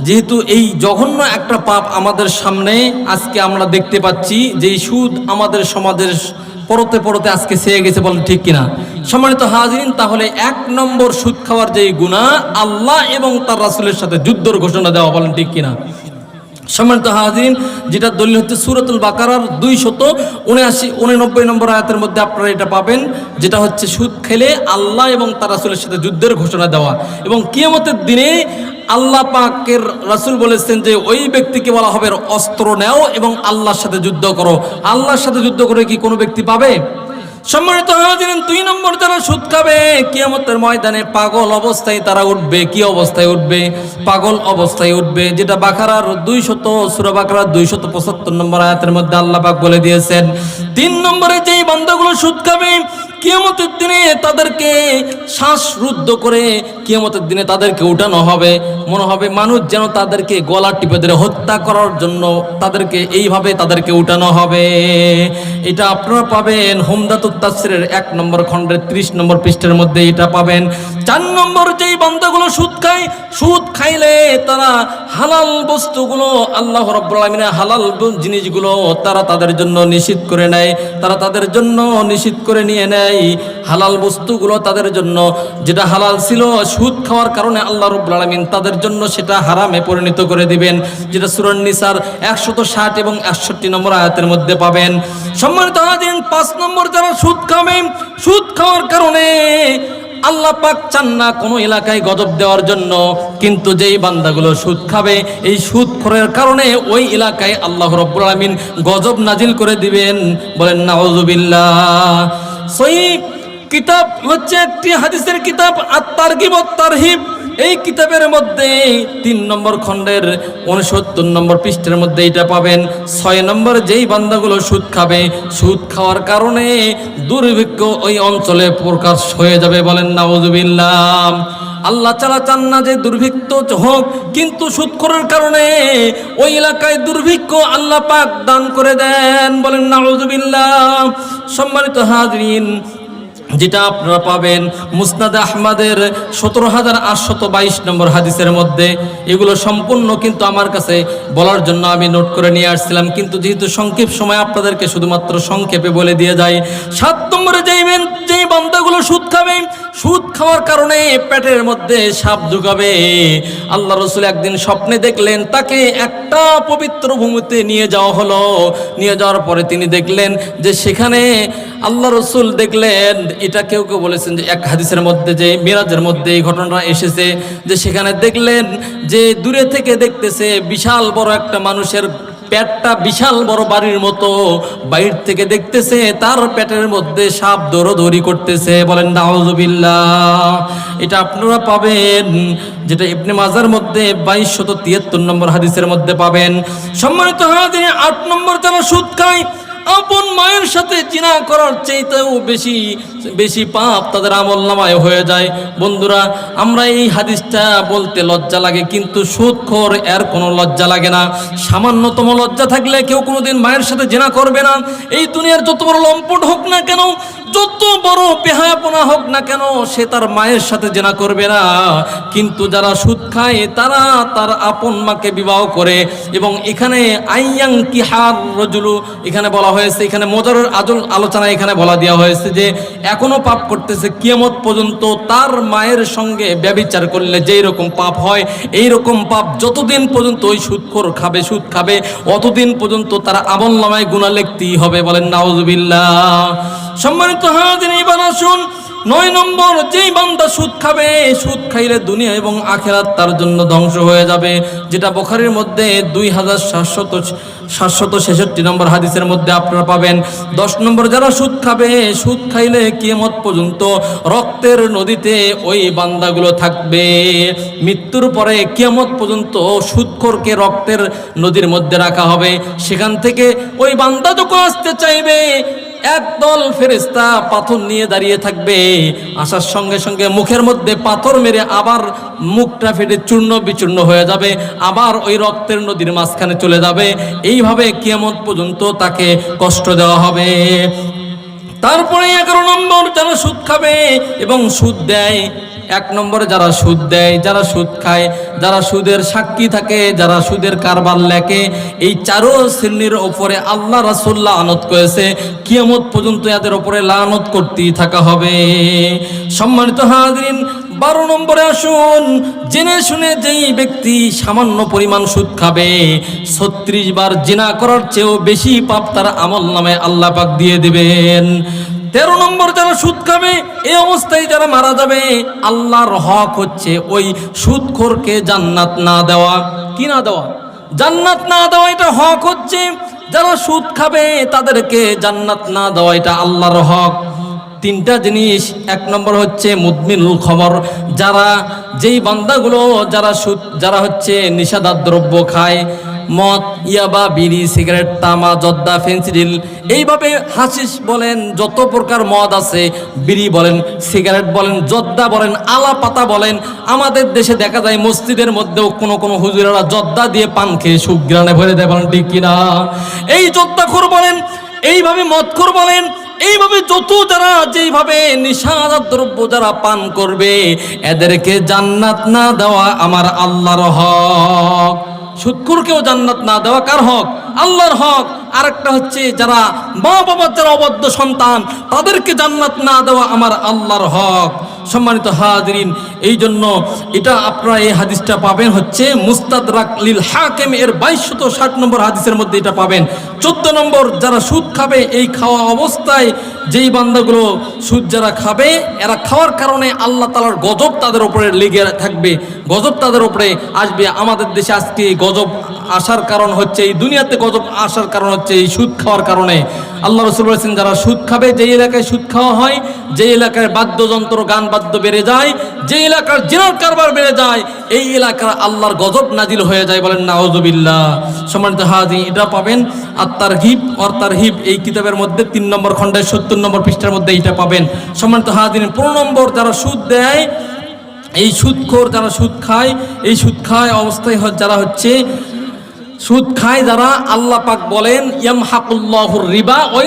যেহেতু এই জঘন্য একটা পাপ আমাদের সামনে আজকে আমরা দেখতে পাচ্ছি যে এই সুদ আমাদের সমাজের পরতে পরতে আজকে ছেয়ে গেছে, বলেন ঠিক কিনা? সম্মানিত হাজিরিন, তাহলে 1 নম্বর সুদ খাওয়ার যে গুনাহ, আল্লাহ এবং তার রাসূলের সাথে যুদ্ধের ঘোষণা দেওয়া, বলেন ঠিক কিনা? সম্মানিত হাজিরিন, যেটা দলিল হচ্ছে সূরাতুল বাকারার 279 নম্বর আয়াতের মধ্যে আপনারা এটা পাবেন, যেটা হচ্ছে সুদ খেলে আল্লাহ এবং তার রাসূলের সাথে যুদ্ধের ঘোষণা দেওয়া। এবং কিয়ামতের দিনে আল্লাহ পাকের রাসূল বলেছেন যে ওই ব্যক্তিকে বলা হবে অস্ত্র নাও এবং আল্লাহর সাথে যুদ্ধ করো। আল্লাহর সাথে যুদ্ধ করে কি কোনো ব্যক্তি পাবে? সম্মানিত হাজিরিন, 2 নম্বর যারা সুদ খাবে কিয়ামতের ময়দানে পাগল অবস্থায় তারা উঠবে। কি অবস্থায় উঠবে? পাগল অবস্থায় উঠবে, যেটা বাকারার সূরা বাকারার 275 নম্বর আয়াতের মধ্যে আল্লাহ পাক বলে দিয়েছেন। 3 নম্বরে যেই বান্দাগুলো সুদ খাবে কিয়ামতের দিনে তাদেরকে শ্বাসরুদ্ধ করে কিয়ামতের দিনে তাদেরকে উঠানো হবে। মনে হবে মানুষ যেন তাদেরকে গলা টিপে ধরে হত্যা করার জন্য তাদেরকে এইভাবে তাদেরকে উঠানো হবে। এটা আপনারা পাবেন হুমদাতুত তাফসিরের 1 নম্বর খণ্ডের 30 নম্বর পৃষ্ঠার মধ্যে এটা পাবেন। 4 নম্বর যেই বান্দাগুলো সুদ খায়, সুদ খাইলে তারা হালাল বস্তুগুলো, আল্লাহ রাব্বুল আলামিনের হালাল জিনিসগুলো তারা তাদের জন্য নিষিদ্ধ করে নেয়। তারা তাদের জন্য নিষিদ্ধ করে নিয়ে নেয় হালাল বস্তুগুলো তাদের জন্য, যেটা হালাল ছিল সুদ খাওয়ার কারণে আল্লাহ রাব্বুল আলামিন তাদের জন্য সেটা হারামে পরিণত করে দিবেন, যেটা সূরা নিসার 160 এবং 61 নম্বর আয়াতের মধ্যে পাবেন। সম্মানিত হাজিরিন, 5 নম্বর যারা সুদ খাবে, সুদ খাওয়ার কারণে আল্লাহ পাক চান না কোনো এলাকায় গজব দেওয়ার জন্য, কিন্তু যেই বান্দাগুলো সুদ খাবে এই সুদখোরের কারণে ওই এলাকায় আল্লাহ রাব্বুল আলামিন গজব নাজিল করে দিবেন, বলেন নাউযুবিল্লাহ। সহিহ কিতাব হচ্ছে একটি হাদিসের কিতাব আত-তারগিব ওয়াত তারহিব। এই কিতাবের মধ্যে 3 নম্বর খণ্ডের 69 নম্বর পৃষ্ঠার মধ্যে এটা পাবেন। 6 নম্বর যেই বান্দাগুলো সুদ খাবে, সুদ খাওয়ার কারণে দুর্ভিক্ষ ওই অঞ্চলে প্রকাশ হয়ে যাবে, বলেন নাউযুবিল্লাহ। আল্লাহ তাআলা চান না যে দুর্ভিক্ষ হোক, কিন্তু সুদখোরের কারণে ওই এলাকায় দুর্ভিক্ষ আল্লাহ পাক দান করে দেন, বলেন নাউযুবিল্লাহ। সম্মানিত হাজিরিন, যেটা আপনারা পাবেন মুসনাদ আহমদের 17822 নম্বর হাদিসের মধ্যে। এগুলো সম্পূর্ণ কিন্তু আমার কাছে বলার জন্য আমি নোট করে নিয়ে আসছিলাম, কিন্তু যেহেতু সংক্ষেপ সময় আপনাদেরকে শুধুমাত্র সংক্ষেপে বলে দিয়ে যাই। 7 নম্বরে যেই বান্দাগুলো সুদ খাবে, সুদ খাওয়ার কারণে পেটের মধ্যে সাপ ঢুকাবে। আল্লাহ রাসূল একদিন স্বপ্নে দেখলেন তাকে একটা পবিত্র ভূমিতে নিয়ে যাওয়া হলো। নিয়ে যাওয়ার পরে তিনি দেখলেন যে সেখানে আল্লাহ রাসূল দেখলেন, এটা কেউ কেউ বলেছেন যে এক হাদিসের মধ্যে যে মিরাজের মধ্যে এই ঘটনাটা এসেছে, যে সেখানে দেখলেন যে দূরে থেকে দেখতেছে বিশাল বড় একটা মানুষের পেটটা বিশাল বড় বাড়ির মতো, বাইরে থেকে দেখতেছে তার পেটের মধ্যে সাপ দৌড়াদৌড়ি করতেছে, বলেন নাউযুবিল্লাহ। এটা আপনারা পাবেন, যেটা ইবনে মাজার মধ্যে 2273 নম্বর হাদিসের মধ্যে পাবেন। সম্মানিত হাজিরিন, 8 নম্বর যারা সুদ খায়, আপন মায়ের সাথে জিনা করার চাইতেও বেশি পাপ তাদের আমলনামায় হয়ে যায়। বন্ধুরা, আমরা এই হাদিসটা বলতে লজ্জা লাগে, কিন্তু সুদখোর এর কোনো লজ্জা লাগে না। সামান্যতম লজ্জা থাকলে কেউ কোনোদিন মায়ের সাথে জিনা করবে না। এই দুনিয়ার যত বড় লম্পট হোক না কেন, যত বড় বেহায়াপনা হোক না কেন, সে তার মায়ের সাথে জিনা করবে না। কিন্তু যারা সুদ খায় তারা তার আপন মাকে বিবাহ করে। এবং এখানে আইয়াং কিহার রজুলু এখানে বলা হয়েছে, এখানে মজারের আলোচনা এখানে বলা দেওয়া হয়েছে যে এখনো পাপ করতেছে কিয়ামত পর্যন্ত। তার মায়ের সঙ্গে ব্যভিচার করলে যেই রকম পাপ হয়, এই রকম পাপ যতদিন পর্যন্ত ওই সুদখোর সুদ খাবে অতদিন পর্যন্ত তার আমলনামায় গুনাহ লিখতেই হবে, বলেন নাউযুবিল্লাহ। সম্মানিত হাজিরিন, এবার আসুন 9 নম্বর যেই বান্দা সুদ খাবে, সুদ খাইলে দুনিয়া এবং আখিরাত তার জন্য ধ্বংস হয়ে যাবে, যেটা বুখারীর মধ্যে 2766 নম্বর হাদিসের মধ্যে আপনারা পাবেন। 10 নম্বর যারা সুদ খাবে, সুদ খাইলে কিয়ামত পর্যন্ত রক্তের নদীতে ওই বান্দাগুলো থাকবে। মৃত্যুর পরে কিয়ামত পর্যন্ত সুদখোরকে রক্তের নদীর মধ্যে রাখা হবে। সেখান থেকে ওই বান্দা যখন আসতে চাইবে, একদল ফেরেশতা পাথর নিয়ে দাঁড়িয়ে থাকবে। আসার সঙ্গে সঙ্গে মুখের মধ্যে পাথর মেরে আবার মুখটা ফেটে চূর্ণ বিচূর্ণ হয়ে যাবে, আবার ওই রক্তের নদীর মাঝখানে চলে যাবে। এইভাবে কিয়ামত পর্যন্ত তাকে কষ্ট দেওয়া হবে। তারপরে 11 নম্বর যারা সুদ খাবে এবং সুদ দেয়, এক নম্বরে যারা সুদ দেয়, যারা সুদ খায়, যারা সুদের সাক্ষী থাকে, যারা সুদের কারবার লেখে, এই চারো শ্রেণীর ওপরে আল্লাহ রাসূল লানত করেছে, কিয়ামত পর্যন্ত এদের ওপরে লানত করতেই থাকা হবে। সম্মানিত হাজিরিন, 12 নম্বরে আসুন, জেনে শুনে যেই ব্যক্তি সামান্য পরিমাণ সুদ খাবে 36 বার জিনা করার চেয়েও বেশি পাপ তার আমল নামে আল্লাহ পাক দিয়ে দিবেন। 13 নম্বর, যারা সুদ খাবে এই অবস্থায় যারা মারা যাবে, আল্লাহর হক হচ্ছে ওই সুদখোরকে জান্নাত না দেওয়া। কি না দেওয়া? জান্নাত না দেওয়া, এটা হক হচ্ছে। যারা সুদ খাবে তাদেরকে জান্নাত না দেওয়া, এটা আল্লাহর হক। 3টা জিনিস। 1 নম্বর হচ্ছে মুদমিনুল খমর, যারা যেই বান্দাগুলো যারা হচ্ছে নিষাদার দ্রব্য খায়, মদ, ইয়াবা, বিড়ি, সিগারেট, তামা, জর্দা, ফেন্সিডিল, এইভাবে হাশিশ বলেন, যত প্রকার মদ আছে, বিড়ি বলেন, সিগারেট বলেন, জর্দা বলেন, আলা পাতা বলেন। আমাদের দেশে দেখা যায় মসজিদের মধ্যেও কোনো হুজুরেরা জর্দা দিয়ে পান খেয়ে সুগ্রানে ভরে দেয়, বলেন ঠিক কিনা? এই জর্দাখোর বলেন, এইভাবে মদখোর বলেন, এইভাবে যত যারা যেইভাবে নিশাদার দ্রব্য যারা পান করবে, এদেরকে জান্নাত না দেওয়া আমার আল্লাহর হক। সুদখোরকেও জান্নাত না দেওয়া কার হক? আল্লাহর হক। আরেকটা হচ্ছে যারা মা বাবার যারা অবাধ্য সন্তান, তাদেরকে জান্নাত না দেওয়া আমার আল্লাহর হক। সম্মানিত হাজিরিন, এই জন্য এটা আপনারা এই হাদিসটা পাবেন হচ্ছে মুস্তাদরাক লিল হাকিম এর 2260 নম্বর হাদিসের মধ্যে এটা পাবেন। 14 নম্বর, যারা সুদ খাবে এই খাওয়া অবস্থায় যেই বান্দাগুলো সুদ যারা খাবে, এরা খাওয়ার কারণে আল্লাহ তাআলার গজব তাদের উপরে লেগে থাকবে, গজব তাদের উপরে আসবে। আমাদের দেশে আজকে গজব আসার কারণ হচ্ছে, এই দুনিয়াতে গজব আসার কারণ হচ্ছে এই সুদ খাওয়ার কারণে। আল্লাহ রাসূল বলেছেন, যারা সুদ খাবে, যেই এলাকায় সুদ খাওয়া হয়, যে এলাকায় বাদ্যযন্ত্র গান বাদ্য বেড়ে যায়, যে এলাকার জিনার কারবার বেড়ে যায়, এই এলাকার আল্লাহর গজব নাজিল হয়ে যায়, বলেন নাউযুবিল্লাহ। সম্মানিত হাজিরিন, এটা পাবেন আত-তারগীব ওয়াত তারহিব এই কিতাবের মধ্যে 3 নম্বর খণ্ডে 70 নম্বর পৃষ্ঠার মধ্যে এটা পাবেন। সম্মানিত হাজিরিন, 15 নম্বর, যারা সুদ দেয়, এই সুদখোর, যারা সুদ খায়, এই সুদ খায় অবস্থায় যারা হচ্ছে সুদ খায়, যারা আল্লাহ পাক বলেন ইয়ামহাকুল্লাহুর রিবা ওয়া